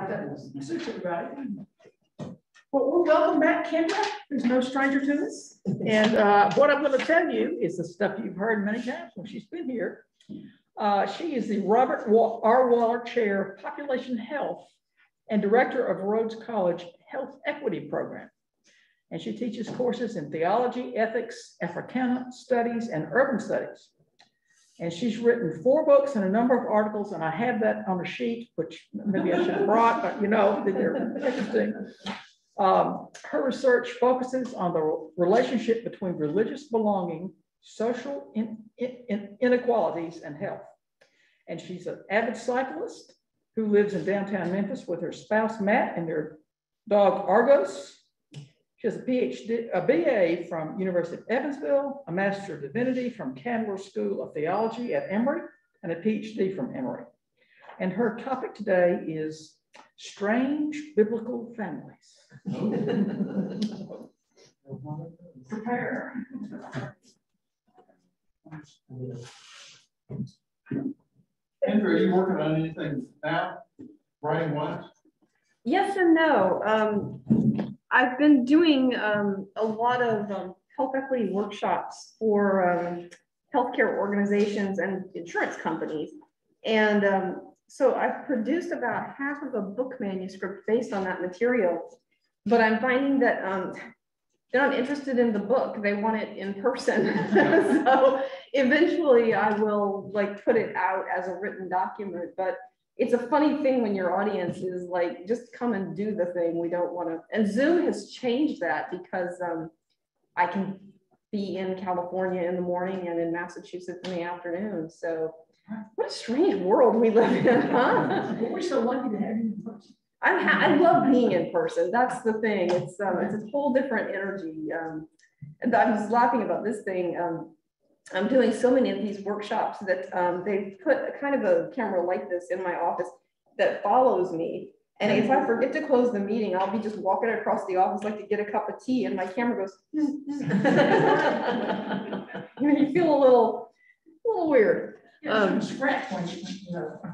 like that suits everybody. Well, welcome back, Kendra, who's no stranger to us. And what I'm going to tell you is the stuff you've heard many times when she's been here. She is the Robert R. Waller Chair of Population Health and Director of Rhodes College Health Equity Program. And she teaches courses in theology, ethics, Africana studies, and urban studies. And she's written 4 books and a number of articles, and I have that on a sheet, which maybe I should have brought, but you know, they're interesting. Her research focuses on the relationship between religious belonging, social inequalities, and health. And she's an avid cyclist who lives in downtown Memphis with her spouse, Matt, and their dog, Argos. She has a PhD, a BA from University of Evansville, a Master of Divinity from Candler School of Theology at Emory, and a PhD from Emory. And her topic today is strange biblical families. Prepare. Kendra, are you working on anything now, writing wise? Yes and no. I've been doing a lot of health equity workshops for healthcare organizations and insurance companies. And so I've produced about half of a book manuscript based on that material, but I'm finding that they're not interested in the book. They want it in person. So eventually I will like put it out as a written document, but it's a funny thing when your audience is like, just come and do the thing. We don't want to, and Zoom has changed that because I can be in California in the morning and in Massachusetts in the afternoon. So what a strange world we live in, huh? We're so lucky to have you in person. I love being in person. That's the thing. It's a whole different energy. And I was laughing about this thing. I'm doing so many of these workshops that they've put a kind of a camera like this in my office that follows me. And if I forget to close the meeting, I'll be just walking across the office like to get a cup of tea, and my camera goes. You feel a little weird. Yeah,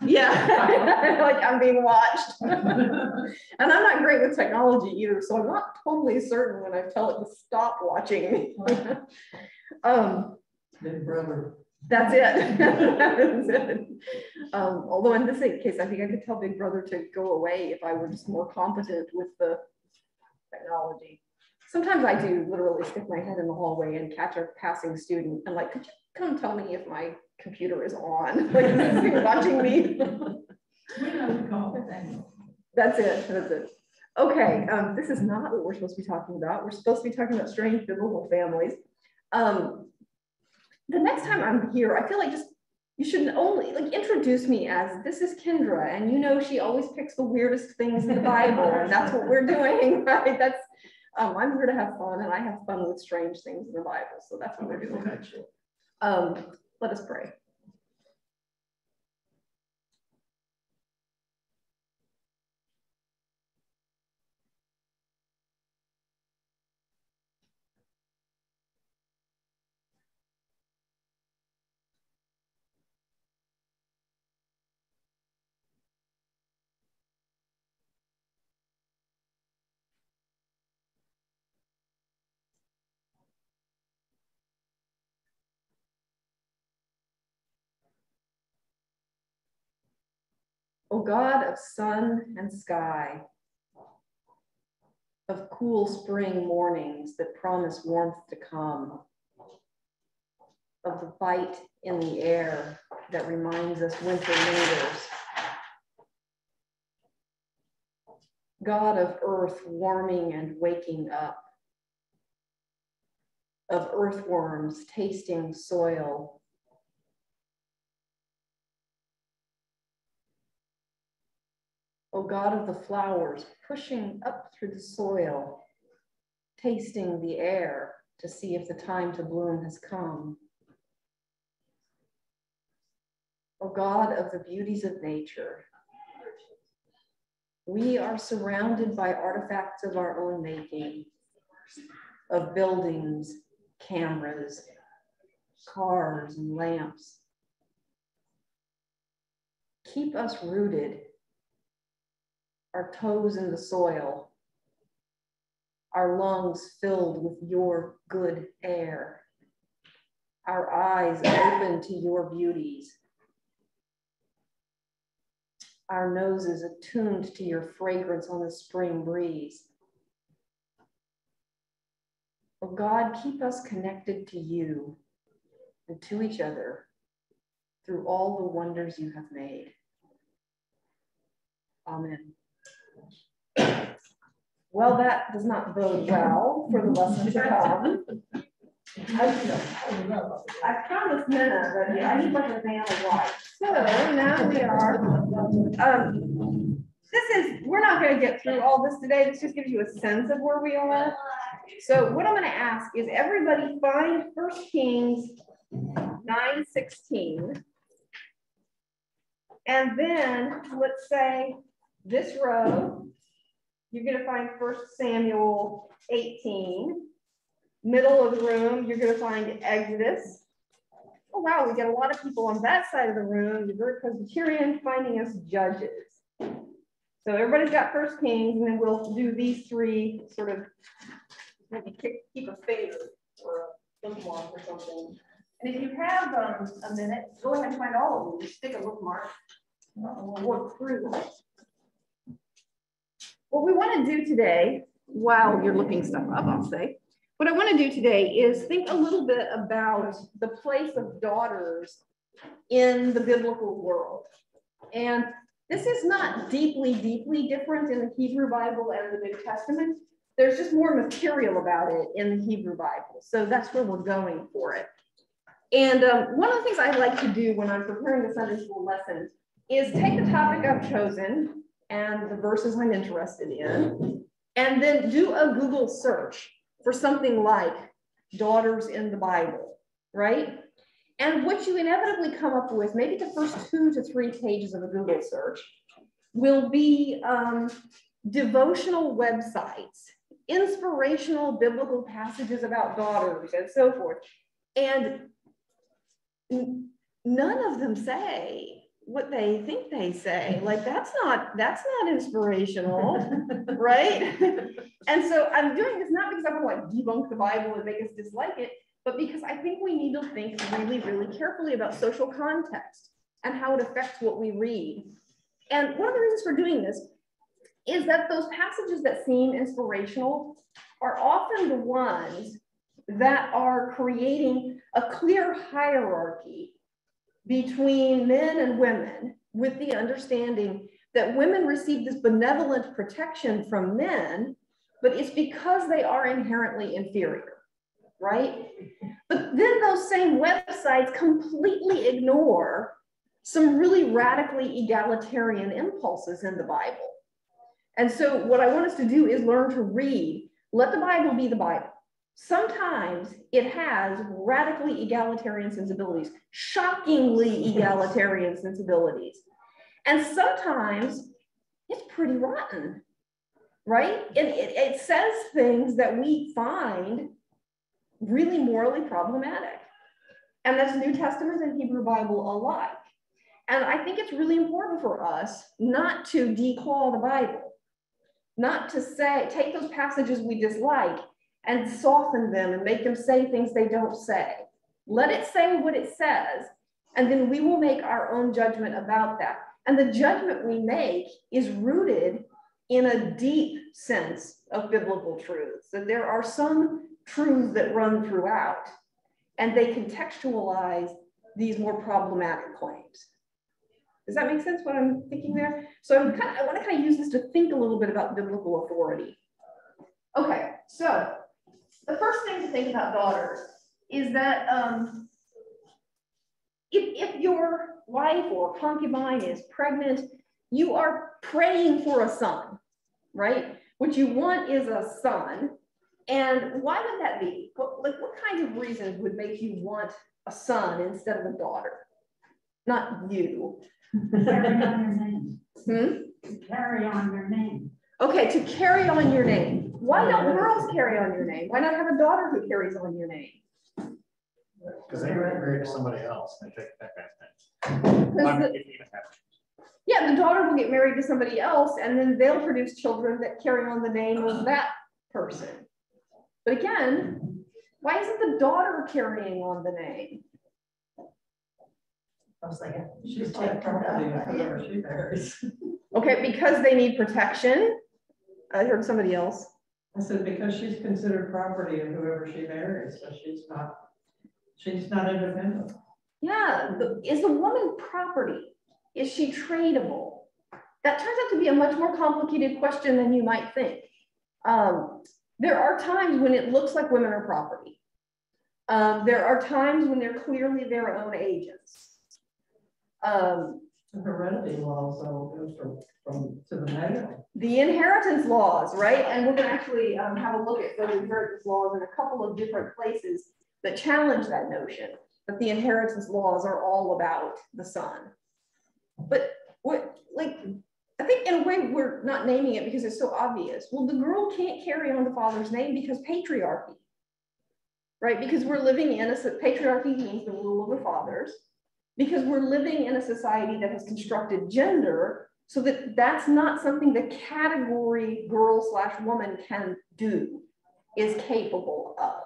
yeah, like I'm being watched. And I'm not great with technology either, so I'm not totally certain when I tell it to stop watching me. Big brother. That's it. That's it. Although in this case, I think I could tell Big Brother to go away if I were just more competent with the technology. Sometimes I do literally stick my head in the hallway and catch a passing student and like, could you come tell me if my computer is on? Like, is this thing watching me? That's it. That's it. Okay, this is not what we're supposed to be talking about. We're supposed to be talking about strange biblical families. The next time I'm here, I feel like just you should only like introduce me as this is Kendra, and you know she always picks the weirdest things in the Bible, and that's what we're doing, right? That's I'm here to have fun, and I have fun with strange things in the Bible, so that's what we're doing. Let us pray. O God of sun and sky, of cool spring mornings that promise warmth to come, of the bite in the air that reminds us winter lingers, God of earth warming and waking up, of earthworms tasting soil, O God of the flowers pushing up through the soil, tasting the air to see if the time to bloom has come. O God of the beauties of nature, we are surrounded by artifacts of our own making, of buildings, cameras, cars, and lamps. Keep us rooted our toes in the soil, our lungs filled with your good air, our eyes open to your beauties, our noses attuned to your fragrance on the spring breeze. Oh God, keep us connected to you and to each other through all the wonders you have made. Amen. Well, that does not bode well for the lesson to come. I promised Minna that I need like a van of light. So now we are. We're not going to get through all this today. This just gives you a sense of where we are. So what I'm going to ask is everybody find 1 Kings 9:16. And then let's say this row, you're going to find 1 Samuel 18. Middle of the room, you're going to find Exodus. Oh, wow, we got a lot of people on that side of the room. You're very Presbyterian, finding us Judges. So everybody's got 1 Kings, and then we'll do these three sort of, maybe keep a finger or a bookmark or something. And if you have a minute, go ahead and find all of them. Just stick a bookmark. We'll work through them. What we want to do today, while you're looking stuff up, I'll say, what I want to do today is think a little bit about the place of daughters in the biblical world. And this is not deeply, deeply different in the Hebrew Bible and the New Testament. There's just more material about it in the Hebrew Bible. So that's where we're going for it. And one of the things I like to do when I'm preparing the Sunday school lessons is take the topic I've chosen and the verses I'm interested in, and then do a Google search for something like daughters in the Bible, right? And what you inevitably come up with, maybe the first 2 to 3 pages of a Google search, will be devotional websites, inspirational biblical passages about daughters, and so forth. And none of them say what they think they say. Like, that's not inspirational, right? And so I'm doing this not because I want to like debunk the Bible and make us dislike it, but because I think we need to think really, really carefully about social context and how it affects what we read. And one of the reasons for doing this is that those passages that seem inspirational are often the ones that are creating a clear hierarchy between men and women, with the understanding that women receive this benevolent protection from men, but it's because they are inherently inferior, right? But then those same websites completely ignore some really radically egalitarian impulses in the Bible. And so what I want us to do is learn to read, let the Bible be the Bible. Sometimes it has radically egalitarian sensibilities, shockingly egalitarian sensibilities. And sometimes it's pretty rotten, right? It says things that we find really morally problematic. And that's New Testament and Hebrew Bible alike. And I think it's really important for us not to declaw the Bible, not to say, take those passages we dislike and soften them and make them say things they don't say. Let it say what it says, and then we will make our own judgment about that. And the judgment we make is rooted in a deep sense of biblical truth. So there are some truths that run throughout, and they contextualize these more problematic claims. Does that make sense what I'm thinking there? So I want to kind of use this to think a little bit about biblical authority. Okay, so the first thing to think about daughters is that if your wife or concubine is pregnant, you are praying for a son, right? What you want is a son. And why would that be? What kinds of reasons would make you want a son instead of a daughter? Not you. Carry on your name. To carry on your name. Okay, to carry on your name. Why don't girls carry on your name? Why not have a daughter who carries on your name? Because they were married to somebody else and they take that guy's name. If you even have Yeah, the daughter will get married to somebody else, and then they'll produce children that carry on the name of that person. But again, why isn't the daughter carrying on the name? I was like, She's take property of whoever she marries. Okay, because they need protection. I heard somebody else. I said, because she's considered property of whoever she marries, so she's not independent. Yeah, is the woman property? Is she tradable? That turns out to be a much more complicated question than you might think. There are times when it looks like women are property. There are times when they're clearly their own agents. The heredity law also goes from to the male. The inheritance laws, right? And we're going to actually have a look at those inheritance laws in a couple of different places that challenge that notion that the inheritance laws are all about the son. But what, like, I think in a way we're not naming it because it's so obvious. Well, the girl can't carry on the father's name because patriarchy, right? Because we're living in patriarchy means the rule of the fathers. Because we're living in a society that has constructed gender so that that's not something the category girl/woman can do, is capable of.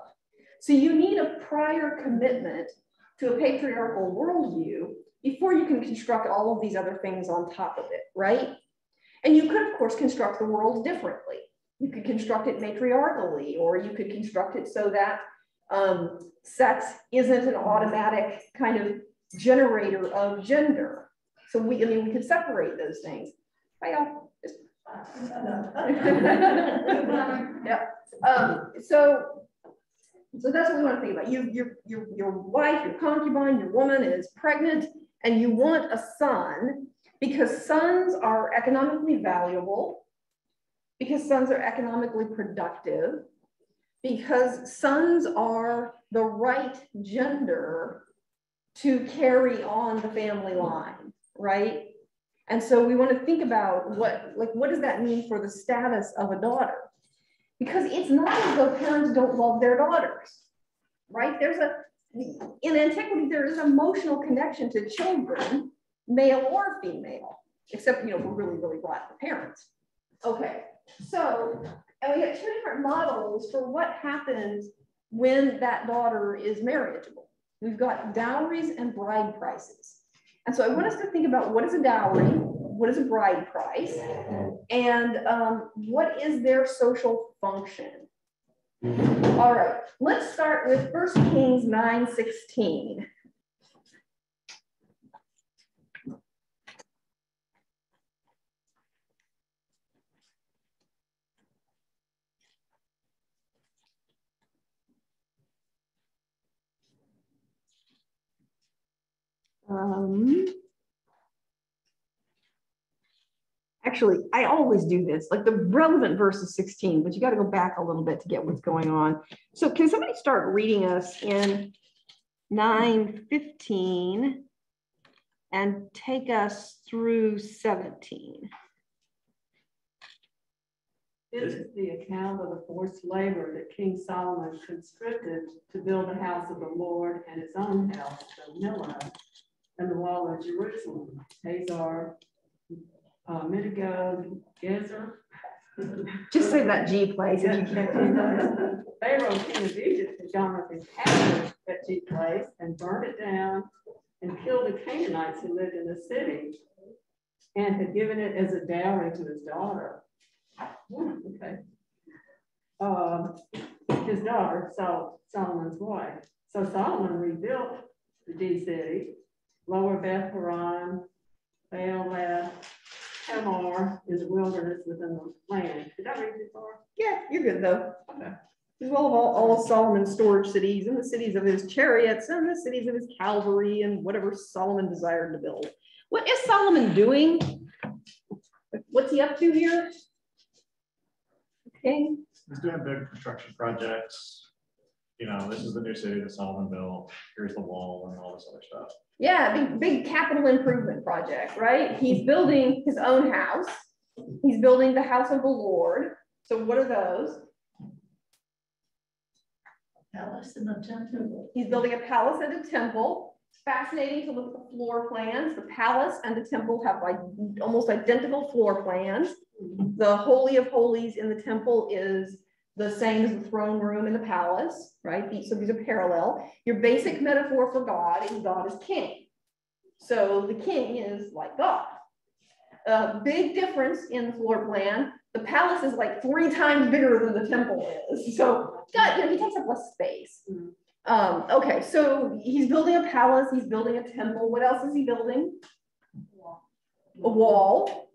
So you need a prior commitment to a patriarchal worldview before you can construct all of these other things on top of it, right? And you could, of course, construct the world differently. You could construct it matriarchally, or you could construct it so that sex isn't an automatic kind of generator of gender. So we could separate those things. Hi, y'all. Yeah. So that's what we want to think about. Your wife, your concubine, your woman is pregnant, and you want a son because sons are economically valuable, because sons are economically productive, because sons are the right gender to carry on the family line, right? And so we want to think about what does that mean for the status of a daughter? Because it's not as though parents don't love their daughters, right? In antiquity, there is an emotional connection to children, male or female, except, we're really, really glad for parents. Okay, so, and we have two different models for what happens when that daughter is marriageable. We've got dowries and bride prices. And so I want us to think about what is a dowry, what is a bride price, and what is their social function. All right, let's start with 1 Kings 9:16. Actually, I always do this. Like the relevant verse is 16, but you got to go back a little bit to get what's going on. So can somebody start reading us in 9:15 and take us through 17? This is the account of the forced labor that King Solomon conscripted to build the house of the Lord and his own house, the Millah, and the wall of Jerusalem. Hazar, Midigog, Gezer. Just say that G place. Pharaoh, king of Egypt, had gone up and captured that G place and burned it down and killed the Canaanites who lived in the city and had given it as a dowry to his daughter. Okay. His daughter, Solomon's wife. So Solomon rebuilt the D city, Lower Beth Horon, Baalah, Tamar is a wilderness within the land. Did I read too far? Yeah, you're good though. Okay. As well as all of Solomon's storage cities and the cities of his chariots and the cities of his cavalry and whatever Solomon desired to build. What is Solomon doing? What's he up to here? Okay. He's doing big construction projects. This is the new city that Solomon built. Here's the wall and all this other stuff. Yeah, big capital improvement project, right? He's building his own house. He's building the house of the Lord. So what are those? Palace and a temple. He's building a palace and a temple. fascinating to look at the floor plans. The palace and the temple have like almost identical floor plans. The Holy of Holies in the temple is the same as the throne room in the palace, right? So these are parallel. Your basic metaphor for God is God is king. So the king is like God. Big difference in the floor plan. The palace is like 3 times bigger than the temple is. So God, you know, he takes up less space. Okay, so he's building a palace, he's building a temple. What else is he building? A wall.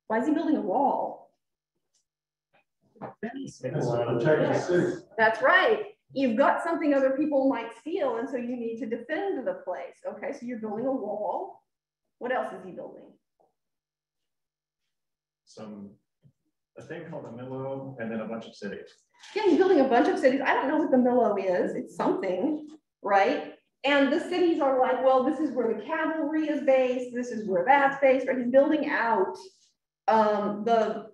Why is he building a wall? Protect the city. That's right. You've got something other people might steal, and so you need to defend the place. Okay, so you're building a wall. What else is he building? A thing called a Millo, and then a bunch of cities. Yeah, he's building a bunch of cities. I don't know what the Millo is. It's something, right? And the cities are like, well, this is where the cavalry is based. This is where that's based. Right? He's building out the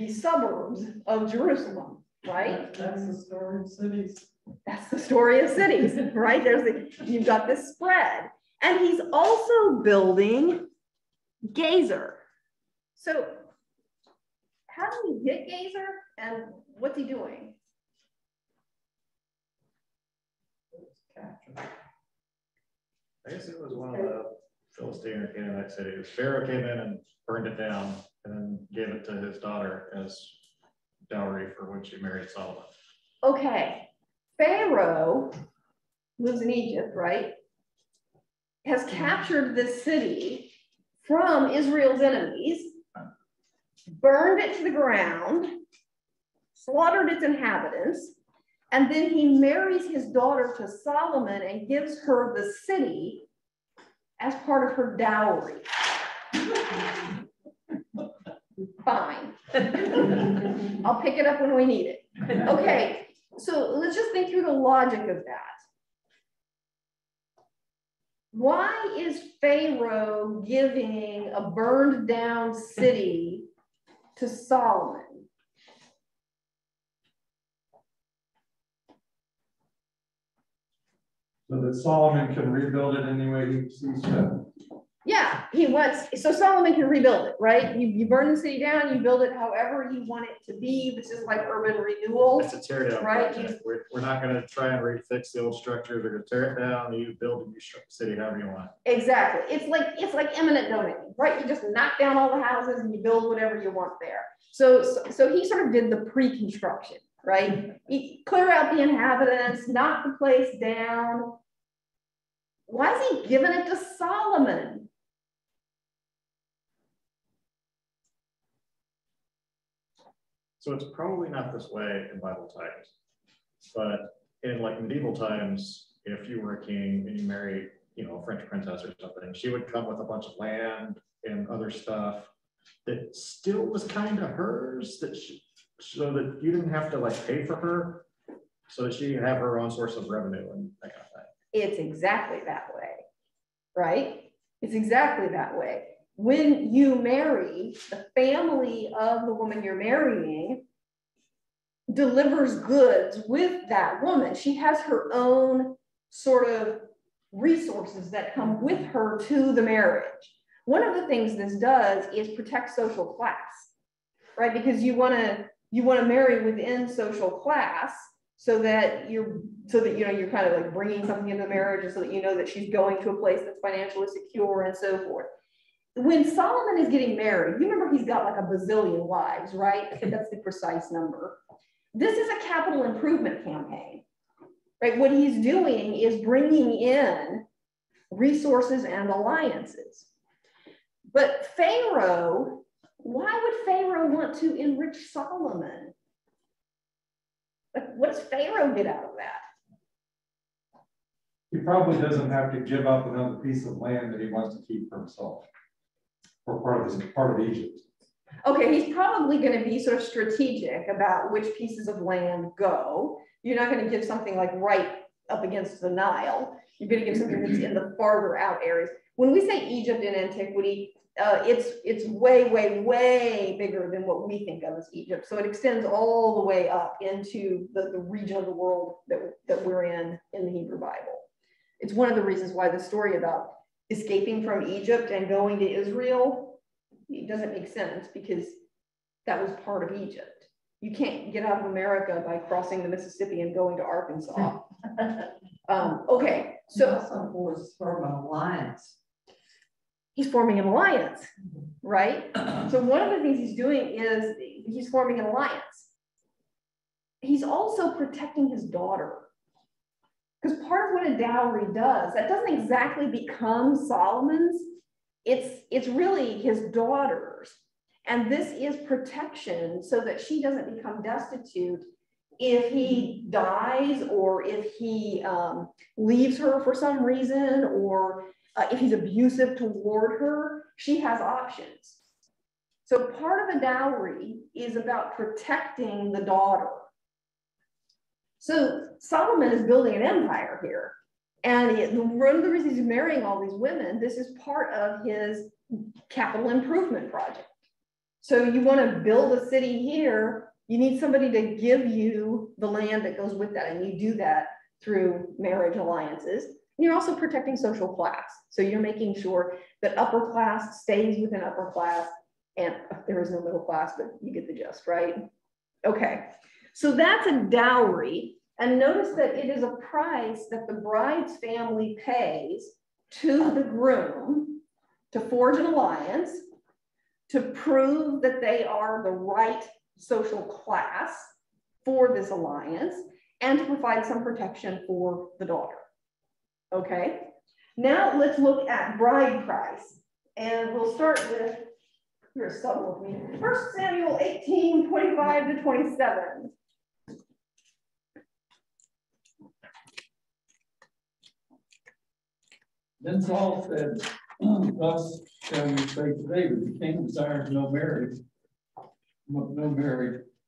suburbs of Jerusalem, right? That's the story of cities. That's the story of cities, right? You've got this spread. And he's also building Gezer. So how do we get Gezer and what's he doing? I guess it was one of the Philistine or Canaanite cities. Pharaoh came in and burned it down and then gave it to his daughter as dowry for when she married Solomon. Okay, Pharaoh lives in Egypt, right? Has captured this city from Israel's enemies, burned it to the ground, slaughtered its inhabitants, and then he marries his daughter to Solomon and gives her the city as part of her dowry. Fine. I'll pick it up when we need it. Okay, so let's just think through the logic of that. Why is Pharaoh giving a burned down city to Solomon? So that Solomon can rebuild it any way he sees fit. Yeah, he wants, so Solomon can rebuild it, right? You burn the city down, you build it however you want it to be. This is like urban renewal. It's a tear down Right. project. We're not going to try and refix the old structure. They're going to tear it down. You build a new city however you want. Exactly. It's like eminent domain, right? You just knock down all the houses and you build whatever you want there. So he sort of did the pre-construction, right? He clear out the inhabitants, knock the place down. Why is he giving it to Solomon? So it's probably not this way in Bible times, but in like medieval times, if you were a king and you married, you know, a French princess or something, she would come with a bunch of land and other stuff that still was kind of hers, so that you didn't have to like pay for her, so that she could have her own source of revenue and that kind of thing. It's exactly that way, right? It's exactly that way. When you marry, the family of the woman you're marrying delivers goods with that woman. She has her own sort of resources that come with her to the marriage. One of the things this does is protect social class, right? Because you want to marry within social class so that you're kind of like bringing something into the marriage, and so that you know that she's going to a place that's financially secure and so forth. When Solomon is getting married, you remember he's got like a bazillion wives, right? I think that's the precise number. This is a capital improvement campaign, right? What he's doing is bringing in resources and alliances. But Pharaoh, why would Pharaoh want to enrich Solomon? Like, what does Pharaoh get out of that? He probably doesn't have to give up another piece of land that he wants to keep for himself, or part of Egypt. Okay, he's probably going to be sort of strategic about which pieces of land go. You're not going to give something like right up against the Nile. You're going to give something that's in the farther out areas. When we say Egypt in antiquity, it's way, way, way bigger than what we think of as Egypt. So it extends all the way up into the region of the world that we're in the Hebrew Bible. It's one of the reasons why the story about escaping from Egypt and going to Israel, it doesn't make sense because that was part of Egypt. You can't get out of America by crossing the Mississippi and going to Arkansas. Okay, so also was from an alliance. he's forming an alliance, right? So one of the things he's doing is he's forming an alliance. He's also protecting his daughter. Because part of what a dowry does, that doesn't exactly become Solomon's, it's really his daughter's. And this is protection so that she doesn't become destitute if he dies or if he leaves her for some reason, or if he's abusive toward her, she has options. So part of a dowry is about protecting the daughter. So Solomon is building an empire here. And one of the reasons he's marrying all these women, this is part of his capital improvement project. So you want to build a city here, you need somebody to give you the land that goes with that. And you do that through marriage alliances. And you're also protecting social class. So you're making sure that upper class stays within upper class. And there is no middle class, but you get the gist, right? Okay, so that's a dowry. And notice that it is a price that the bride's family pays to the groom to forge an alliance, to prove that they are the right social class for this alliance, and to provide some protection for the daughter. Okay, now let's look at bride price. And we'll start with, you're stuck with me, 1 Samuel 18, 25 to 27. Then Saul said, thus shall you say to David, the king desires no marriage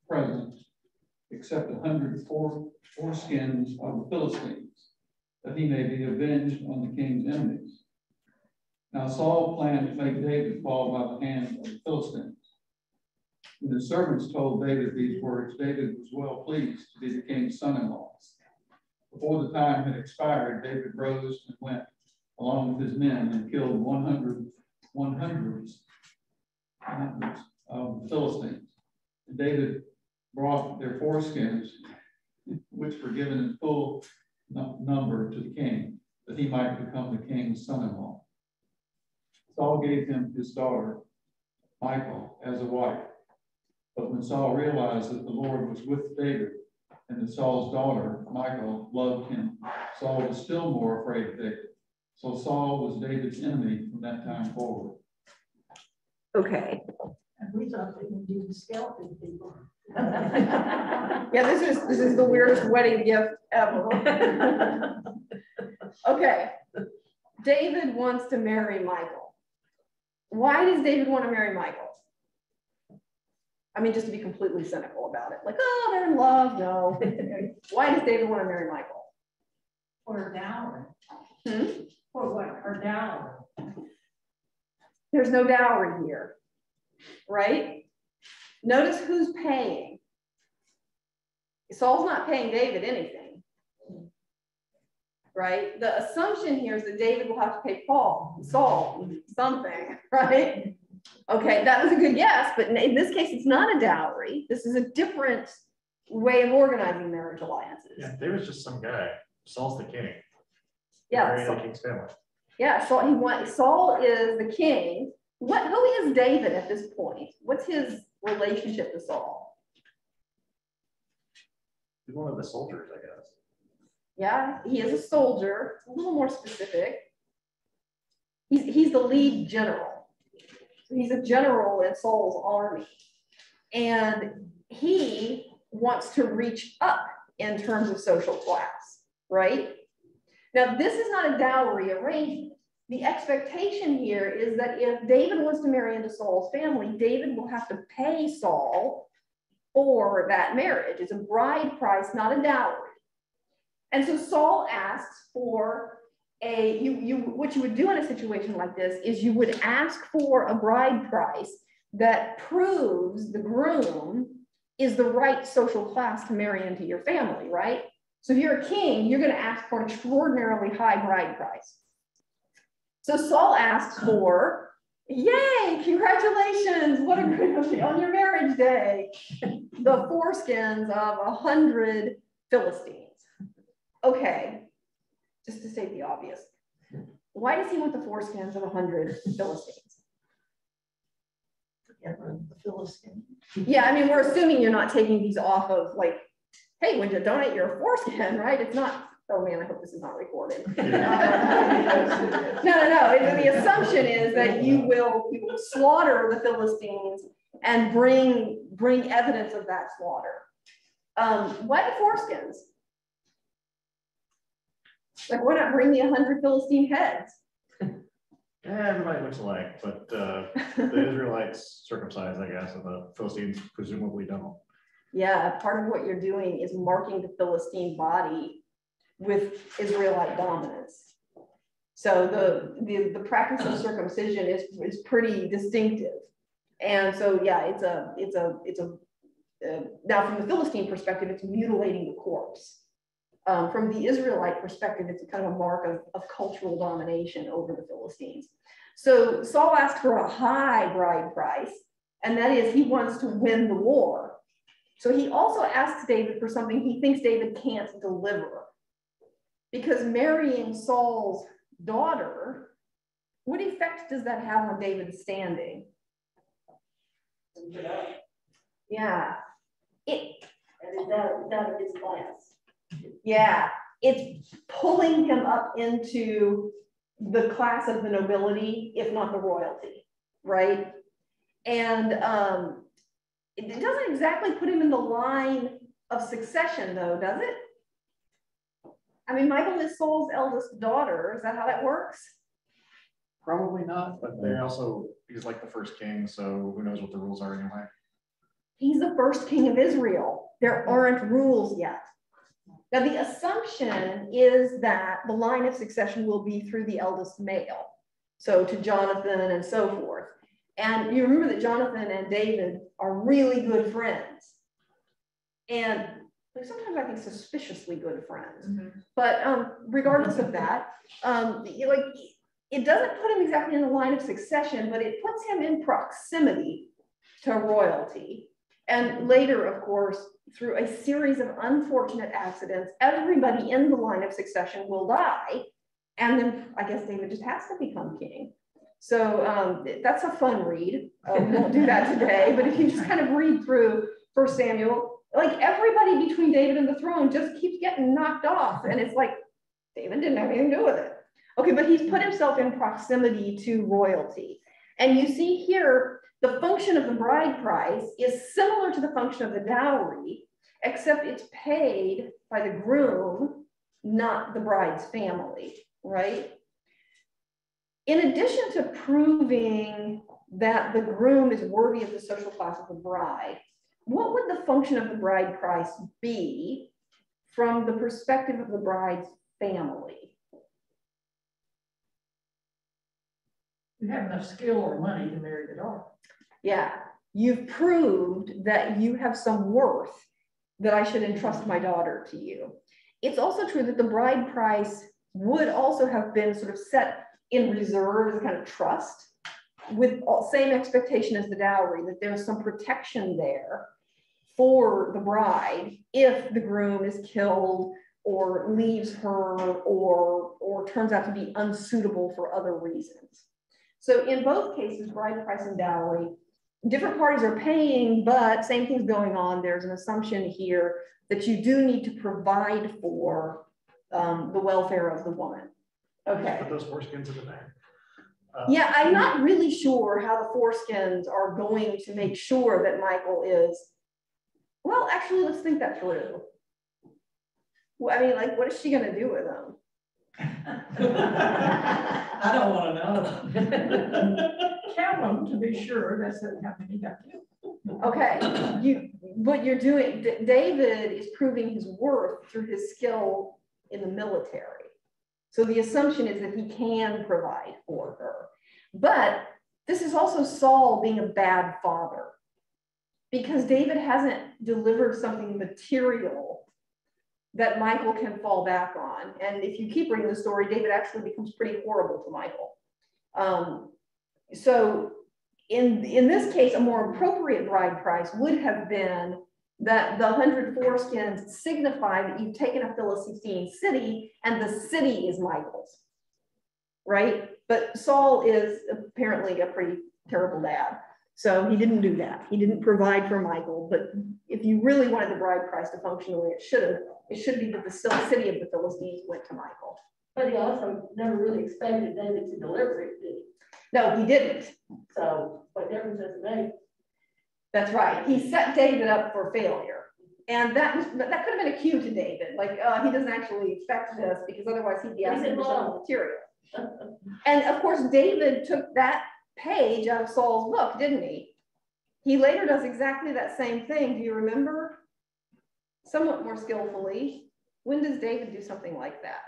present, except 100 foreskins of the Philistines, that he may be avenged on the king's enemies. Now Saul planned to make David fall by the hand of the Philistines. When the servants told David these words, David was well pleased to be the king's son-in-law. Before the time had expired, David rose and went along with his men and killed 100s of the Philistines. And David brought their foreskins, which were given in full number to the king, that he might become the king's son-in-law. Saul gave him his daughter, Michal, as a wife. But when Saul realized that the Lord was with David, and that Saul's daughter, Michal, loved him, Saul was still more afraid of David. So Saul was David's enemy from that time forward. Okay. And we thought they would do the skeleton people. Yeah, this is the weirdest wedding gift ever. Okay. David wants to marry Michal. Why does David want to marry Michal? I mean, just to be completely cynical about it. Like, oh, they're in love. No. Why does David want to marry Michal? For a dowry. Hmm? For what? Her dowry. There's no dowry here, right? Notice who's paying. Saul's not paying David anything, right? The assumption here is that David will have to pay Saul something, right? Okay, that was a good guess, but in this case, it's not a dowry. This is a different way of organizing marriage alliances. Yeah, David's just some guy. Saul's the king. Yeah, the king's family. Yeah, Saul is the king. Who is David at this point? What's his relationship to Saul? He's one of the soldiers, I guess. Yeah, he is a soldier. It's a little more specific. He's the lead general. He's a general in Saul's army. And he wants to reach up in terms of social class, right? Now, this is not a dowry arrangement. The expectation here is that if David wants to marry into Saul's family, David will have to pay Saul for that marriage. It's a bride price, not a dowry. And so Saul asks for what you would do in a situation like this is you would ask for a bride price that proves the groom is the right social class to marry into your family, right? So if you're a king, you're going to ask for an extraordinarily high bride price. So Saul asks for, yay, congratulations, what a great, on your marriage day, the foreskins of 100 Philistines. Okay, just to state the obvious. Why does he want the foreskins of 100 Philistines? The Philistine. Yeah, I mean, we're assuming you're not taking these off of like, hey, when you donate your foreskin, right? It's not, oh man, I hope this is not recorded. No. The assumption is that you will slaughter the Philistines and bring evidence of that slaughter. Why the foreskins? Like, why not bring the 100 Philistine heads? Yeah, everybody looks alike, but the Israelites circumcised, I guess, and the Philistines presumably don't. Yeah, part of what you're doing is marking the Philistine body with Israelite dominance. So the practice of circumcision is pretty distinctive. And so, yeah, now from the Philistine perspective, it's mutilating the corpse. From the Israelite perspective, it's a kind of a mark of cultural domination over the Philistines. So Saul asked for a high bride price, and that is he wants to win the war. So he also asks David for something he thinks David can't deliver. Because marrying Saul's daughter, what effect does that have on David's standing? Yeah. That is his class. Yeah, it's pulling him up into the class of the nobility, if not the royalty, right? And it doesn't exactly put him in the line of succession, though, does it? I mean, Michal is Saul's eldest daughter. Is that how that works? Probably not, but he's like the first king, so who knows what the rules are anyway. He's the first king of Israel. There aren't rules yet. Now, the assumption is that the line of succession will be through the eldest male, so to Jonathan and so forth. And you remember that Jonathan and David are really good friends. And sometimes I think suspiciously good friends. Mm-hmm. But regardless of that, it doesn't put him exactly in the line of succession, but it puts him in proximity to royalty. And later, of course, through a series of unfortunate accidents, everybody in the line of succession will die. And then I guess David just has to become king. So that's a fun read. We won't do that today, but if you just kind of read through 1 Samuel, like everybody between David and the throne just keeps getting knocked off. And it's like, David didn't have anything to do with it. Okay, but he's put himself in proximity to royalty. And you see here, the function of the bride price is similar to the function of the dowry, except it's paid by the groom, not the bride's family, right? In addition to proving that the groom is worthy of the social class of the bride, what would the function of the bride price be from the perspective of the bride's family? You have enough skill or money to marry the daughter. Yeah, you've proved that you have some worth that I should entrust my daughter to you. It's also true that the bride price would also have been sort of set in reserve as a kind of trust with same expectation as the dowry, that there's some protection there for the bride if the groom is killed or leaves her or turns out to be unsuitable for other reasons. So in both cases, bride price and dowry, different parties are paying, but same thing's going on. There's an assumption here that you do need to provide for the welfare of the woman. Okay. Put those foreskins in the bag. Yeah, I'm not really sure how the foreskins are going to make sure that Michal is, well, actually, let's think that through. Well, I mean, like, what is she going to do with them? I don't want to know. Count them to be sure that's how many got killed. Okay, what you're doing, David is proving his worth through his skill in the military. So the assumption is that he can provide for her. But this is also Saul being a bad father, because David hasn't delivered something material that Michael can fall back on. And if you keep reading the story, David actually becomes pretty horrible to Michael. So in this case, a more appropriate bride price would have been that the 100 foreskins signify that you've taken a Philistine city and the city is Michael's, right? But Saul is apparently a pretty terrible dad. So he didn't do that. He didn't provide for Michael, but if you really wanted the bride price to function the way it should be that the city of the Philistines went to Michael. But he also never really expected David to deliver it, did he? No, he didn't. So what difference does it make? That's right. He set David up for failure. And that could have been a cue to David. Like, he doesn't actually expect this because otherwise he'd be asking for some material. And of course, David took that page out of Saul's book, didn't he? He later does exactly that same thing. Do you remember? Somewhat more skillfully. When does David do something like that?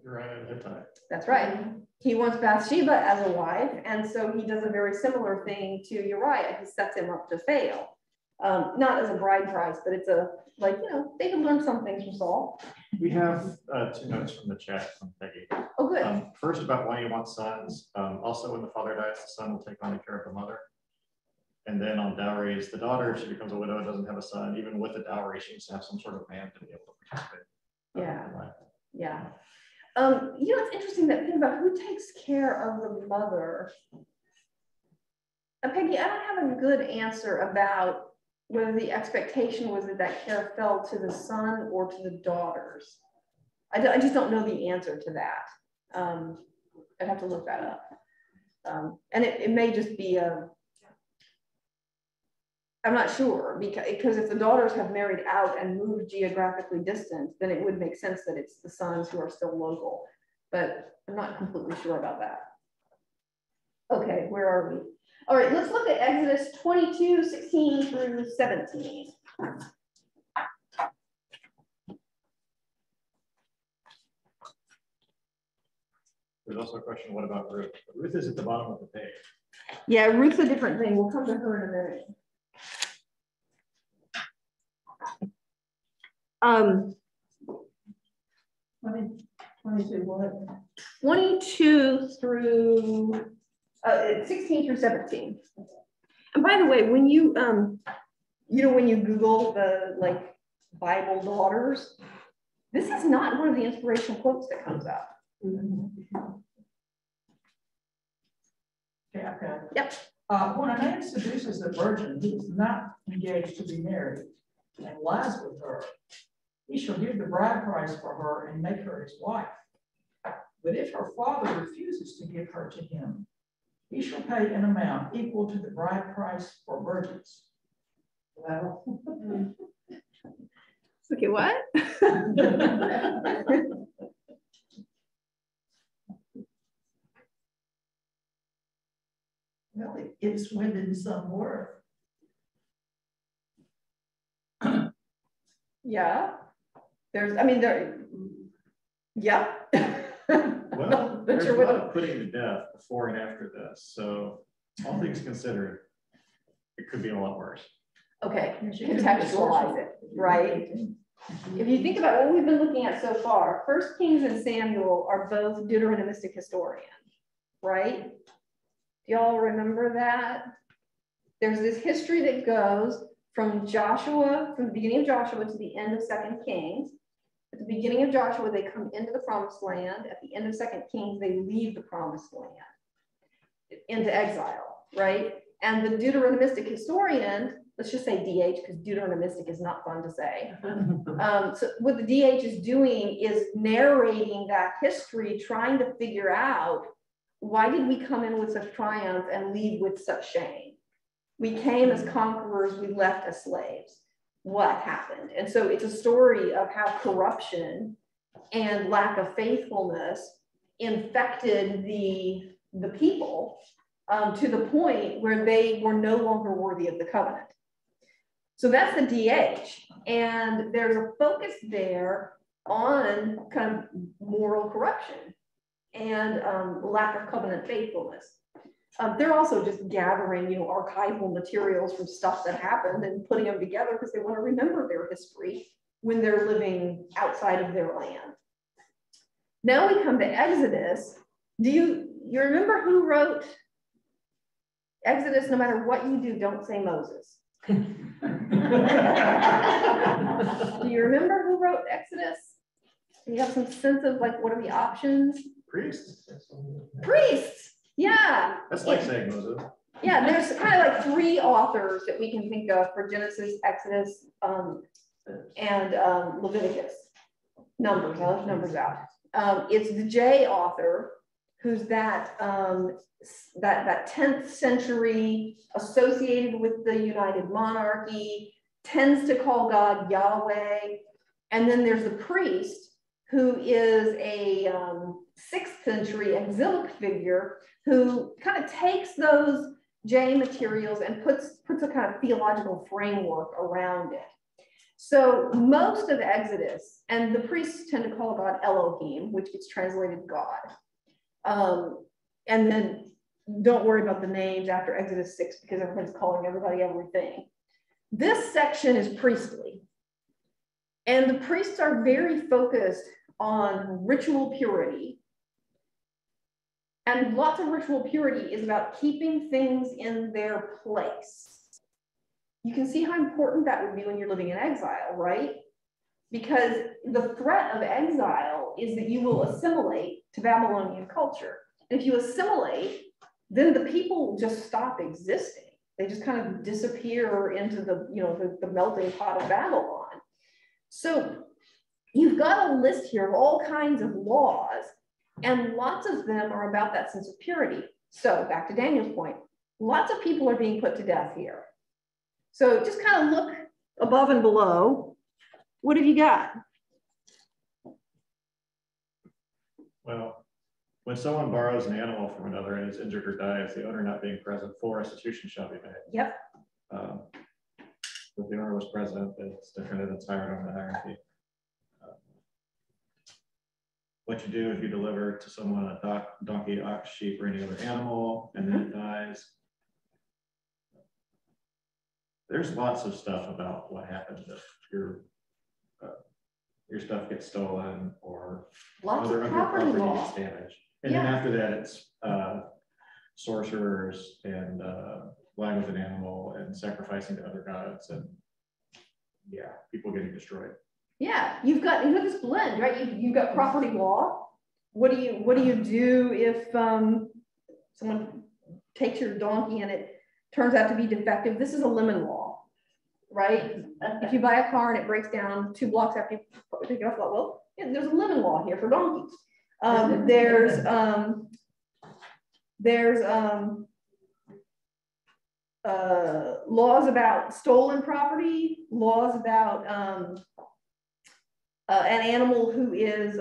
Uriah and Hittite. That's right. He wants Bathsheba as a wife, and so he does a very similar thing to Uriah. He sets him up to fail. Not as a bride price, but it's David learned something from Saul. We have 2 notes from the chat from Peggy. Oh, good. First, about why you want sons. Also, when the father dies, the son will take on the care of the mother. And then on dowries, the daughter, if she becomes a widow and doesn't have a son, even with the dowry, she needs to have some sort of man to be able to participate. Yeah. Yeah. It's interesting that thing about who takes care of the mother. Peggy, I don't have a good answer about whether the expectation was that care fell to the son or to the daughters. I just don't know the answer to that. I'd have to look that up. And it may just be I'm not sure, because if the daughters have married out and moved geographically distant, then it would make sense that it's the sons who are still local, but I'm not completely sure about that. Okay, where are we? All right, let's look at Exodus 22, 16 through 17. There's also a question, what about Ruth? Ruth is at the bottom of the page. Yeah, Ruth's a different thing. We'll come to her in a minute. 22 what? 22 through 16 through 17. And by the way, when you when you Google the Bible daughters, this is not one of the inspirational quotes that comes up. Yeah, okay. Yep. When a man seduces a virgin who is not engaged to be married and lies with her, he shall give the bride price for her and make her his wife. But if her father refuses to give her to him, he shall pay an amount equal to the bride price for virgins. Well, Look at what? Well, it gives women some worth. Yeah. Yeah. Well, there's sure a lot of putting to death before and after this. So all things considered, it could be a lot worse. Okay, contextualize it, right? If you think about what we've been looking at so far, 1 Kings and Samuel are both Deuteronomistic historians, right? Do y'all remember that? There's this history that goes from the beginning of Joshua to the end of 2 Kings. At the beginning of Joshua, they come into the promised land. At the end of 2 Kings, they leave the promised land into exile, right? And the Deuteronomistic historian, let's just say DH, because Deuteronomistic is not fun to say. So what the DH is doing is narrating that history, trying to figure out, why did we come in with such triumph and leave with such shame? We came as conquerors, we left as slaves. What happened? And so it's a story of how corruption and lack of faithfulness infected the people to the point where they were no longer worthy of the covenant. So that's the DH. And there's a focus there on kind of moral corruption and lack of covenant faithfulness. They're also just gathering, archival materials from stuff that happened and putting them together because they want to remember their history when they're living outside of their land. Now we come to Exodus. Do you remember who wrote Exodus? No matter what you do, don't say Moses. Do you remember who wrote Exodus? Do you have some sense of like, what are the options? Priests. Priests, yeah. That's like saying Moses. Yeah, there's kind of like 3 authors that we can think of for Genesis, Exodus, and Leviticus. Numbers, I left numbers out. It's the J author, who's that 10th century associated with the United Monarchy, tends to call God Yahweh. And then there's the priest, who is a 6th century exilic figure who kind of takes those J materials and puts a kind of theological framework around it. So most of Exodus, and the priests tend to call God Elohim, which gets translated God. And then don't worry about the names after Exodus 6 because everybody's calling everybody everything. This section is priestly. And the priests are very focused on ritual purity. And lots of ritual purity is about keeping things in their place. You can see how important that would be when you're living in exile, right? Because the threat of exile is that you will assimilate to Babylonian culture. And if you assimilate, then the people just stop existing. They just kind of disappear into the melting pot of Babylon. So you've got a list here of all kinds of laws, and lots of them are about that sense of purity. So back to Daniel's point, lots of people are being put to death here. So just kind of look above and below. What have you got? Well, when someone borrows an animal from another and is injured or dies, the owner not being present, full restitution shall be made. Yep. If the owner was present, it's different than it's higher on the hierarchy. What you do if you deliver to someone a donkey, ox, sheep, or any other animal, and then it dies. There's lots of stuff about what happens if your stuff gets stolen or Lots other of property law gets damaged. And then after that, it's sorcerers and lying with an animal and sacrificing to other gods, and yeah, people getting destroyed. Yeah, you've got this blend, right? You've got property law. What do you do if someone takes your donkey and it turns out to be defective? This is a lemon law, right? If you buy a car and it breaks down 2 blocks after you take it off, well, yeah, there's a lemon law here for donkeys. There's laws about stolen property, laws about an animal who is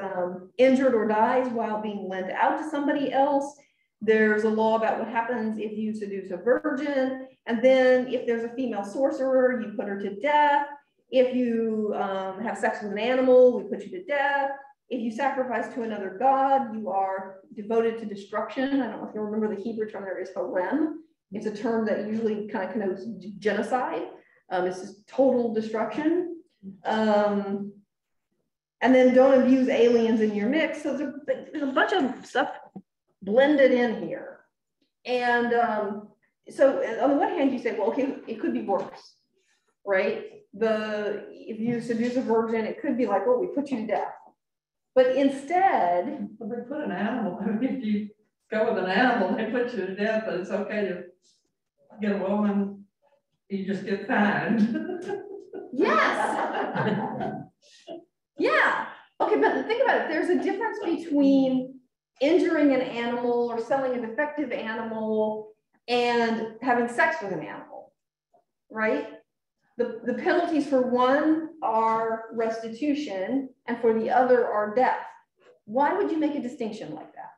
injured or dies while being lent out to somebody else. There's a law about what happens if you seduce a virgin. And then if there's a female sorcerer, you put her to death. If you have sex with an animal, we put you to death. If you sacrifice to another god, you are devoted to destruction. I don't know if you remember the Hebrew term there is harem. It's a term that usually kind of connotes genocide. It's just total destruction. And then don't abuse aliens in your mix. So there's a bunch of stuff blended in here. And so on the one hand, you say, well, okay, it could be worse, right? If you seduce a virgin, it could be like, well, we put you to death. But instead, well, they put an animal. If you go with an animal, they put you to death, but it's okay to get a woman, you just get fined. Yes. Yeah. Okay, but think about it. There's a difference between injuring an animal or selling a defective animal and having sex with an animal, right? The penalties for one are restitution and for the other are death. Why would you make a distinction like that?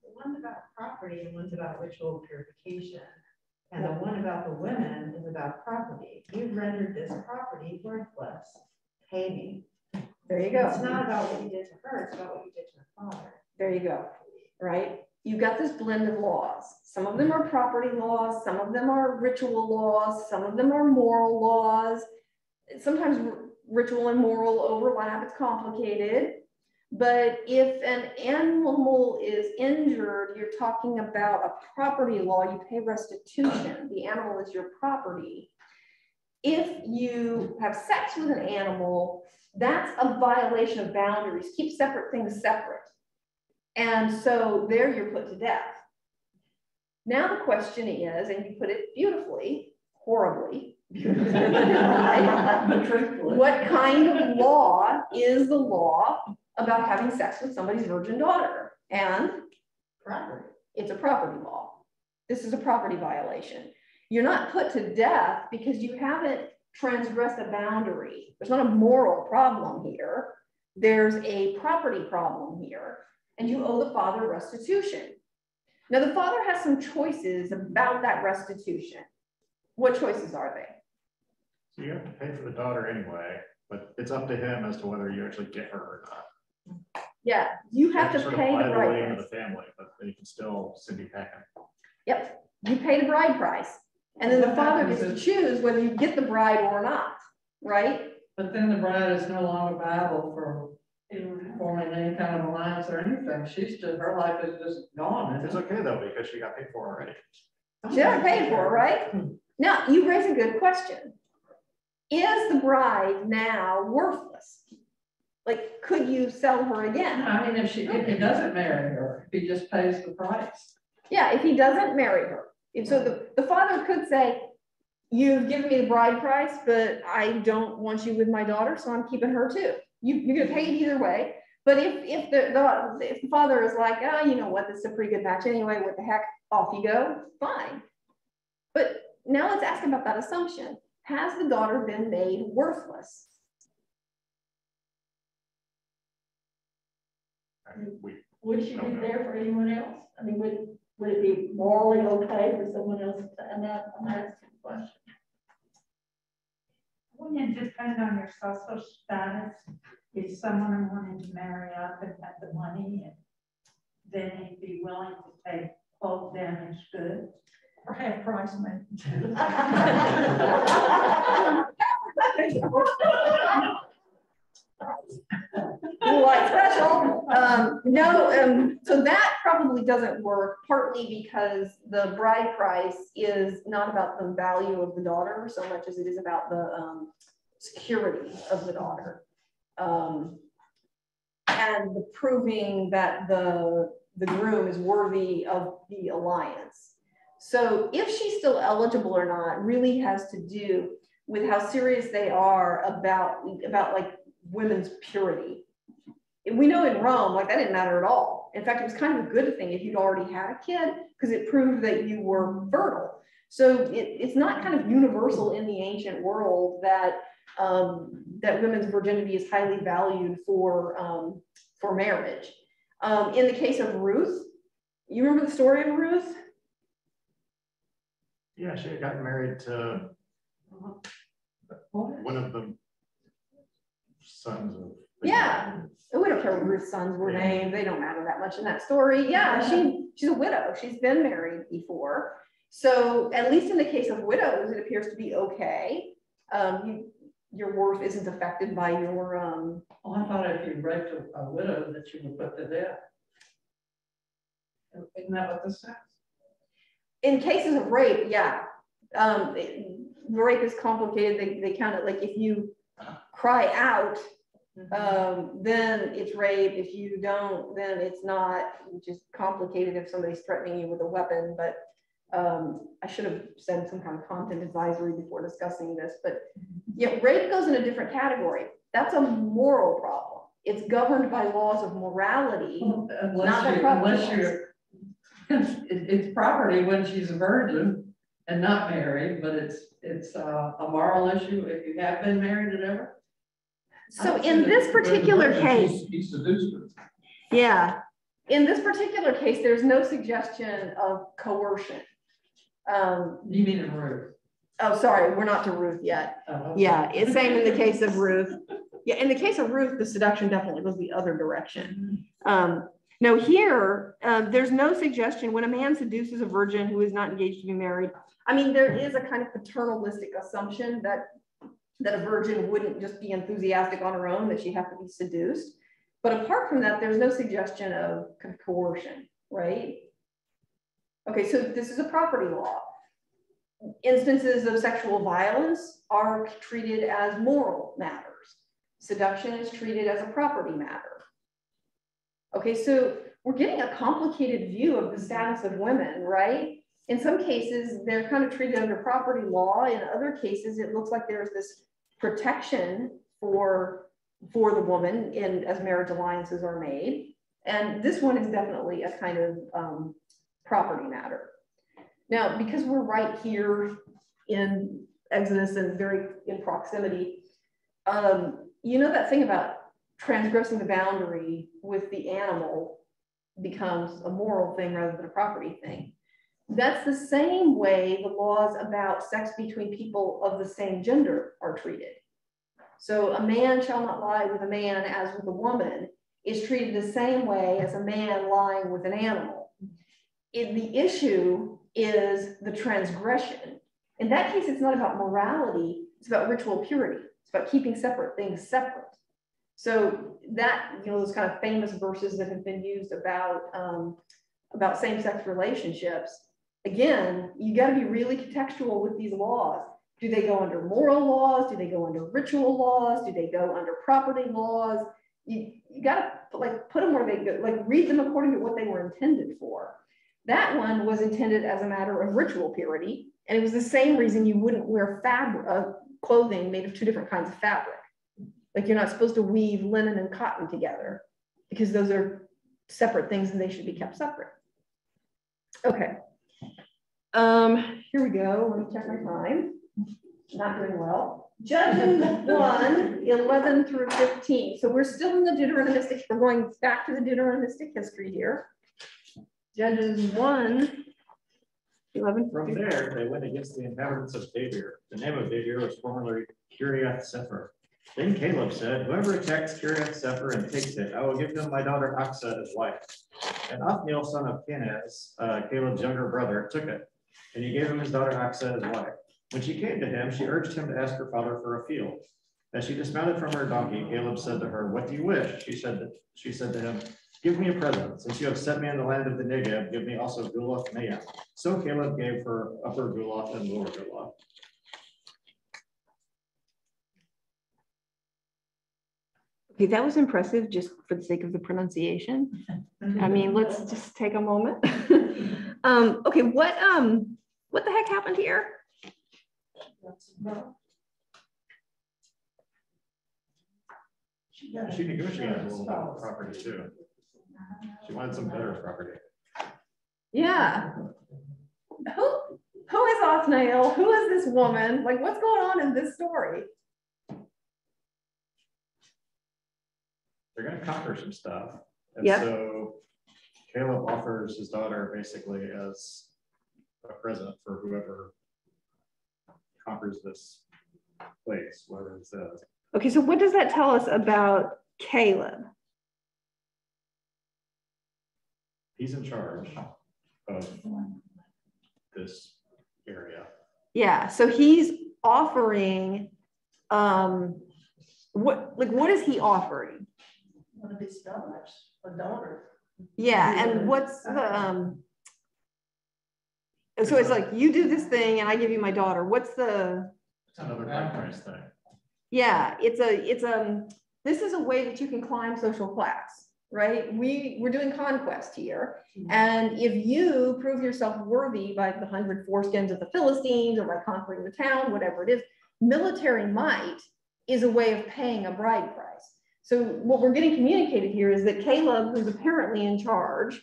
One's about property and one's about ritual purification. And the one about the women is about property. You've rendered this property worthless. Pay me. There you go. It's not about what you did to her, it's about what you did to her father. There you go. Right? you've got this blend of laws. Some of them are property laws, some of them are ritual laws, some of them are moral laws. Sometimes ritual and moral overlap, it's complicated. But if an animal is injured, you're talking about a property law, you pay restitution. The animal is your property. If you have sex with an animal, that's a violation of boundaries. Keep separate things separate. And so there you're put to death. Now the question is, and you put it beautifully, horribly, what kind of law is the law about having sex with somebody's virgin daughter? And property. It's a property law. This is a property violation. You're not put to death because you haven't transgressed a boundary. There's not a moral problem here. There's a property problem here, and you owe the father restitution. Now, the father has some choices about that restitution. What choices are they? So you have to pay for the daughter anyway, but it's up to him as to whether you actually get her or not. Yeah, you have to sort pay of the buy bride way into price. the family, but you can still Cindy Peckham. Yep, you pay the bride price. And then the father gets to choose whether you get the bride or not, right? But then the bride is no longer viable for forming any kind of alliance or anything. She's just, her life is just gone. It's okay though, because she got paid for already. She got paid for it, right? Now, you raise a good question. Is the bride now worthless? Like, could you sell her again? I mean, if he doesn't marry her, if he just pays the price. Yeah, if he doesn't marry her. And so the father could say, you've given me the bride price, but I don't want you with my daughter, so I'm keeping her too. You're gonna pay it either way. But if the father is like, oh, you know what, this is a pretty good match anyway, what the heck, off you go, fine. But now let's ask about that assumption. Has the daughter been made worthless? Would she be there for anyone else? I mean, would it be morally okay for someone else to, and I'm asking a question. Wouldn't it depend on your social status? If someone wanted to marry up and had the money, and then he'd be willing to pay full damage goods. Or half price, man. Like special. So that probably doesn't work, partly because the bride price is not about the value of the daughter so much as it is about the security of the daughter. And the proving that the groom is worthy of the alliance. So if she's still eligible or not really has to do with how serious they are about like women's purity. We know in Rome, like that didn't matter at all. In fact, it was kind of a good thing if you'd already had a kid because it proved that you were fertile. So it's not kind of universal in the ancient world that that women's virginity is highly valued for marriage. In the case of Ruth, you remember the story of Ruth? Yeah, she had gotten married to one of the sons of. Yeah, we don't care what Ruth's sons were named. They don't matter that much in that story. Yeah, she's a widow. She's been married before. So at least in the case of widows, it appears to be okay. Your worth isn't affected by your. Well, I thought if you raped a widow that you would put to death. Isn't that what this says? In cases of rape, yeah. Rape is complicated. They count it like if you cry out, then it's rape. If you don't, then it's not, which is complicated if somebody's threatening you with a weapon. But I should have said some kind of content advisory before discussing this. But yeah, rape goes in a different category. That's a moral problem. It's governed by laws of morality, not by property. It's property when she's a virgin and not married, but it's a moral issue if you have been married and ever. So in this particular case, He seduced her. yeah, in this particular case, there's no suggestion of coercion. You mean in Ruth? Oh, sorry, we're not to Ruth yet. Oh, okay. Yeah, it's same in the case of Ruth. Yeah, in the case of Ruth, the seduction definitely goes the other direction. No, here, there's no suggestion when a man seduces a virgin who is not engaged to be married. I mean, there is a kind of paternalistic assumption that a virgin wouldn't just be enthusiastic on her own, that she'd have to be seduced. But apart from that, there's no suggestion of kind of coercion, right? Okay, so this is a property law. Instances of sexual violence are treated as moral matters. Seduction is treated as a property matter. Okay, so we're getting a complicated view of the status of women, right? In some cases, they're kind of treated under property law. In other cases, it looks like there's this protection for the woman as marriage alliances are made. And this one is definitely a kind of property matter. Now, because we're right here in Exodus and very in proximity, you know that thing about transgressing the boundary with the animal becomes a moral thing rather than a property thing. That's the same way the laws about sex between people of the same gender are treated. So a man shall not lie with a man as with a woman is treated the same way as a man lying with an animal. The issue is the transgression. In that case, it's not about morality, it's about ritual purity. It's about keeping separate things separate. So that, you know, those kind of famous verses that have been used about same-sex relationships, again, you got to be really contextual with these laws. Do they go under moral laws? Do they go under ritual laws? Do they go under property laws? You got to like put them where they go, like read them according to what they were intended for. That one was intended as a matter of ritual purity, and it was the same reason you wouldn't wear clothing made of two different kinds of fabric. Like you're not supposed to weave linen and cotton together because those are separate things and they should be kept separate. Okay. Here we go. Let me check my time. Not doing well. Judges 1, 11 through 15. So we're still in the Deuteronomistic. We're going back to the Deuteronomistic history here. Judges 1, 11. From there, they went against the inhabitants of Debir. The name of Debir was formerly Kiriath Sefer. Then Caleb said, whoever attacks Kiriath Sefer and takes it, I will give him my daughter Aksa as wife. And Othniel, son of Kenaz, Caleb's younger brother, took it, and he gave him his daughter Aksa as wife. When she came to him, she urged him to ask her father for a field. As she dismounted from her donkey, Caleb said to her, what do you wish? She said to him, give me a present. Since you have set me in the land of the Negev, give me also Gulath Mayam. So Caleb gave her upper Gulath and lower Gulath. Okay, that was impressive just for the sake of the pronunciation. I mean, let's just take a moment. Okay, what the heck happened here? She negotiated a little bit of property too. She wanted some better property. Yeah. Who is Othniel? Who is this woman? Like, what's going on in this story? They're going to conquer some stuff. And yep. So Caleb offers his daughter basically as a present for whoever conquers this place, whatever it says. Okay, so what does that tell us about Caleb? He's in charge of this area. Yeah, so he's offering, what is he offering? One of his daughters, a daughter. Yeah, and what's the, so it's like, you do this thing and I give you my daughter. What's the? It's another bride price thing. Yeah, this is a way that you can climb social class, right? We're doing conquest here. And if you prove yourself worthy by the 100 foreskins of the Philistines or by conquering the town, whatever it is, military might is a way of paying a bride price. So what we're getting communicated here is that Caleb, who's apparently in charge,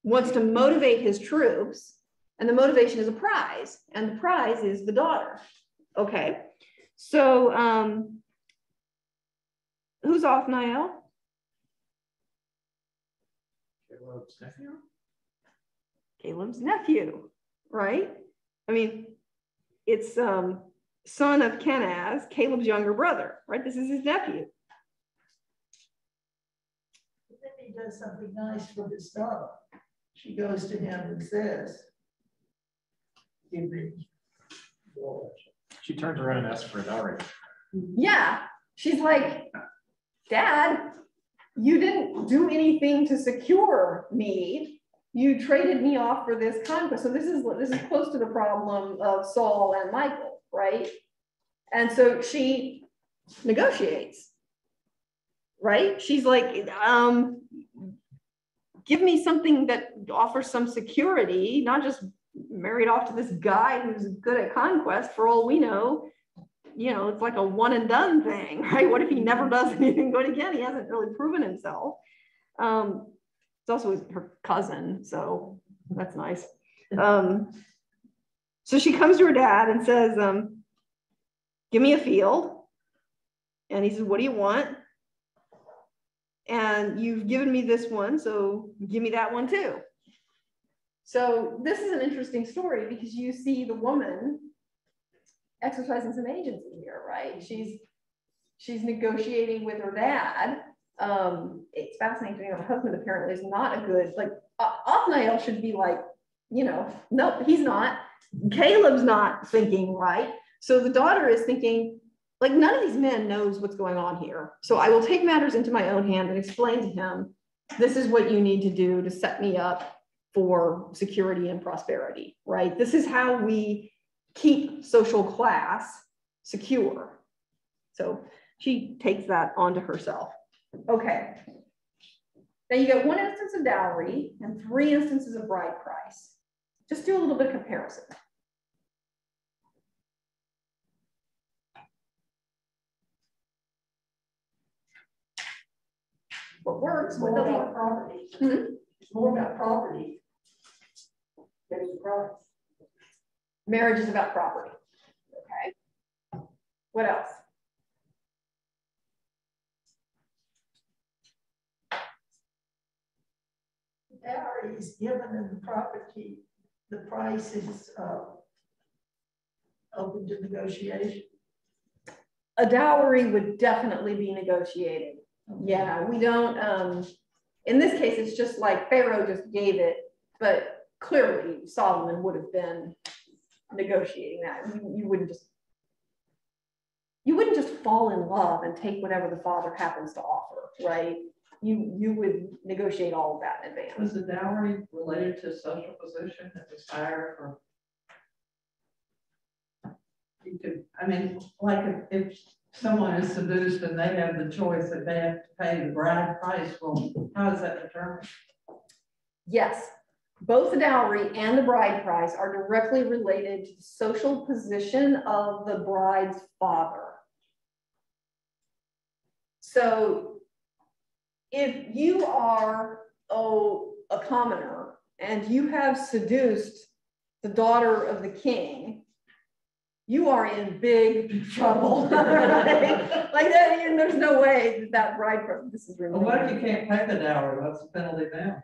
wants to motivate his troops, and the motivation is a prize, and the prize is the daughter. Okay, so who's Othniel? Caleb's nephew? Caleb's nephew, right? I mean, it's son of Kenaz, Caleb's younger brother, right? This is his nephew. he does something nice for his daughter, she goes to him and says, give me yours. She turns around and asks for a dowry. Yeah, she's like, Dad, you didn't do anything to secure me. You traded me off for this conquest. So this is close to the problem of Saul and Michael, right? And so she negotiates, right? She's like, give me something that offers some security, not just married off to this guy who's good at conquest. For all we know, you know, it's like a one and done thing, right? What if he never does anything good again? He hasn't really proven himself. It's also her cousin, so that's nice. So she comes to her dad and says, give me a field. And he says, what do you want? And you've given me this one, so give me that one too. So this is an interesting story because you see the woman exercising some agency here, right? She's negotiating with her dad. It's fascinating. Her husband apparently is not a good, like, Othniel should be like, you know, nope, he's not. Caleb's not thinking right. So the daughter is thinking, like, none of these men knows what's going on here. So I will take matters into my own hand and explain to him, this is what you need to do to set me up for security and prosperity, right? This is how we keep social class secure. So she takes that onto herself. Okay. Now you get one instance of dowry and 3 instances of bride price. Just do a little bit of comparison. What works? It's What more doesn't about work? property. Hmm? It's more about property. There's the price. Marriage is about property. Okay. What else? Dowry is given and the property, the price is open to negotiation. A dowry would definitely be negotiated. Yeah, we don't, in this case, it's just like Pharaoh just gave it, but clearly Solomon would have been negotiating that. You wouldn't just fall in love and take whatever the father happens to offer, right? You would negotiate all of that in advance. Was the dowry related to social position and desire for? You could, I mean, like if someone is seduced and they have the choice that they have to pay the bride price, well, how is that determined? Yes, both the dowry and the bride price are directly related to the social position of the bride's father. So if you are a commoner and you have seduced the daughter of the king, you are in big trouble. Right? Like that, and there's no way that bride price, this is really. Well, what if you can't pay the dowry? What's the penalty now?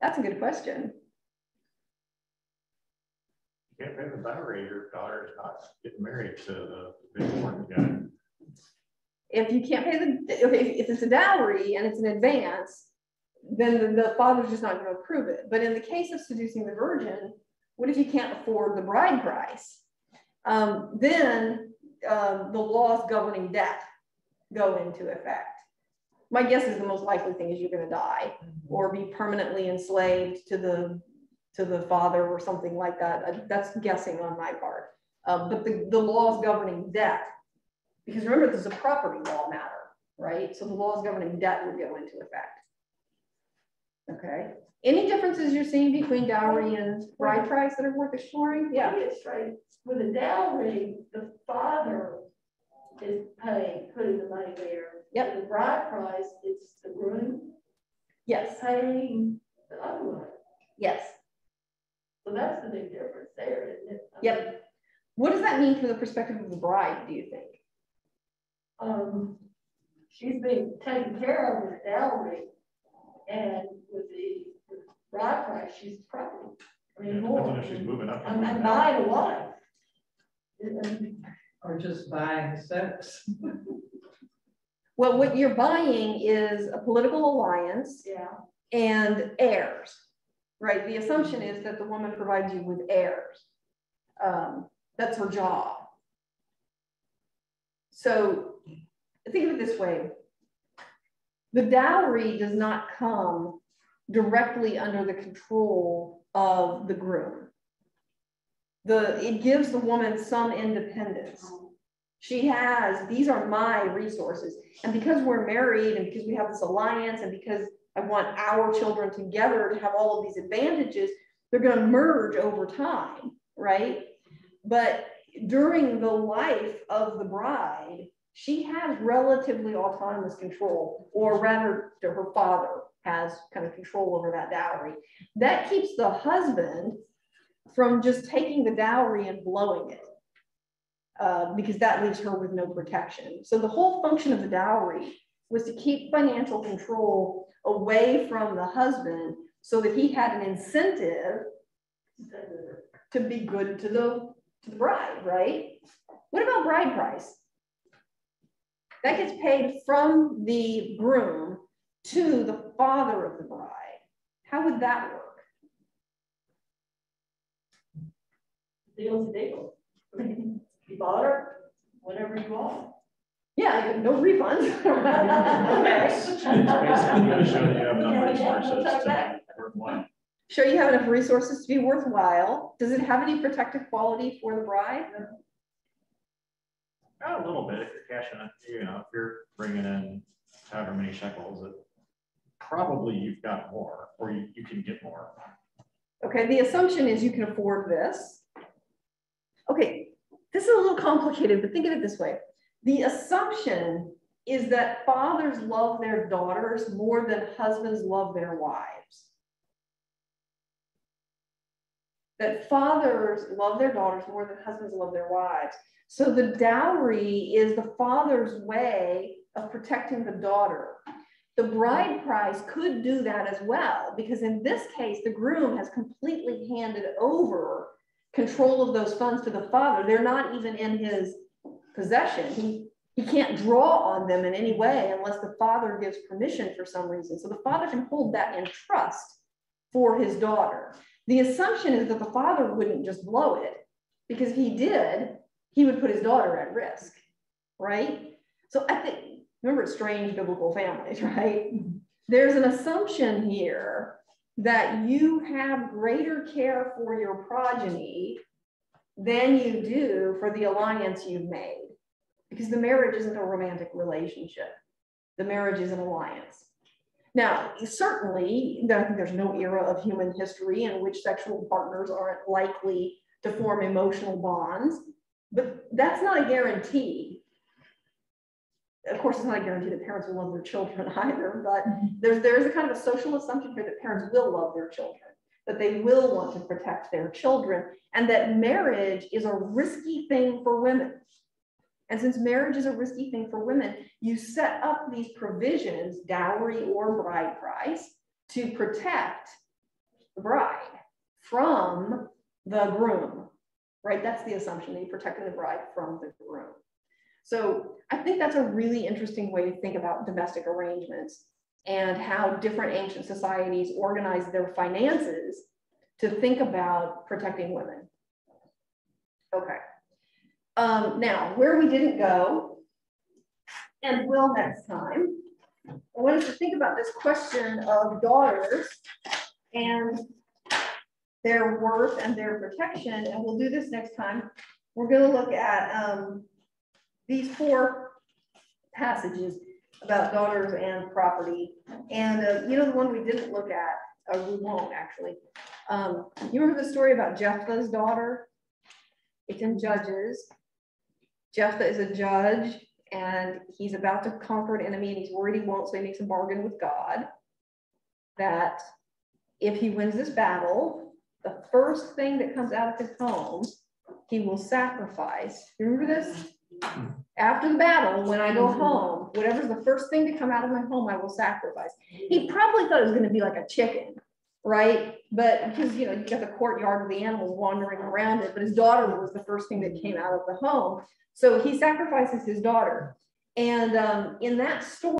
That's a good question. You can't pay the dowry, your daughter is not getting married to the big important guy. If you can't pay if it's a dowry and it's an advance, then the father's just not going to approve it. But in the case of seducing the virgin, what if you can't afford the bride price? Then the laws governing debt go into effect. My guess is the most likely thing is you're going to die or be permanently enslaved to the father or something like that. That's guessing on my part. But the laws governing debt, because remember, this is a property law matter, right? So the laws governing debt would go into effect. Okay. Any differences you're seeing between dowry and bride price that are worth exploring? Yeah. It's right. With a dowry, the father is putting the money there. Yep. The bride price, it's the groom. Yes. Paying the other one. Yes. So that's the big difference there, isn't it? Yep. What does that mean from the perspective of the bride, do you think? She's being taken care of with dowry, and with the bride price, she's property. I mean, Depends more. on if she's moving up. I'm buying a wife. Or just buying sex? Well, what you're buying is a political alliance and heirs, right? The assumption is that the woman provides you with heirs. That's her job. So think of it this way. The dowry does not come directly under the control of the groom. It gives the woman some independence. She has, these are my resources. And because we're married and because we have this alliance and because I want our children together to have all of these advantages, they're going to merge over time, right? But during the life of the bride, she has relatively autonomous control, or rather her father has kind of control over that dowry. That keeps the husband from just taking the dowry and blowing it, because that leaves her with no protection. So the whole function of the dowry was to keep financial control away from the husband so that he had an incentive to be good to the bride, right? What about bride price? That gets paid from the groom to the father of the bride. How would that work? Deal's a deal. You bought her, whatever you want. Yeah, no refunds. It's basically gonna show that you have enough resources to make it worthwhile. Show you have enough resources to be worthwhile. Does it have any protective quality for the bride? A little bit. If you're cashing it, you know, if you're bringing in however many shekels, it probably you've got more, or you can get more. Okay, the assumption is you can afford this. Okay, this is a little complicated, but think of it this way. The assumption is that fathers love their daughters more than husbands love their wives. That fathers love their daughters more than husbands love their wives. So the dowry is the father's way of protecting the daughter. The bride price could do that as well, because in this case, the groom has completely handed over control of those funds to the father. They're not even in his possession. He can't draw on them in any way unless the father gives permission for some reason. So the father can hold that in trust for his daughter. The assumption is that the father wouldn't just blow it, because if he did, he would put his daughter at risk, right? So I think, remember, strange biblical families, right? There's an assumption here that you have greater care for your progeny than you do for the alliance you've made, because the marriage isn't a romantic relationship. The marriage is an alliance. Now, certainly, I think there's no era of human history in which sexual partners aren't likely to form emotional bonds, but that's not a guarantee. Of course, it's not a guarantee that parents will love their children either, but there's a kind of a social assumption here that parents will love their children, that they will want to protect their children, and that marriage is a risky thing for women. And since marriage is a risky thing for women, you set up these provisions, dowry or bride price, to protect the bride from the groom, right? That's the assumption, that you're protecting the bride from the groom. So I think that's a really interesting way to think about domestic arrangements and how different ancient societies organize their finances to think about protecting women. Okay. Now, where we didn't go, and will next time, I want us to think about this question of daughters and their worth and their protection, and we'll do this next time. We're going to look at these 4 passages about daughters and property. And you know, the one we didn't look at, or we won't actually. You remember the story about Jephthah's daughter? It's in Judges. Jephthah is a judge, and he's about to conquer an enemy, and he's worried he won't, so he makes a bargain with God that if he wins this battle, the first thing that comes out of his home, he will sacrifice. You remember this? After the battle, when I go home, whatever's the first thing to come out of my home, I will sacrifice. He probably thought it was going to be like a chicken, right? But because, you know, you got the courtyard with the animals wandering around it, but his daughter was the first thing that came out of the home. So he sacrifices his daughter. And in that story,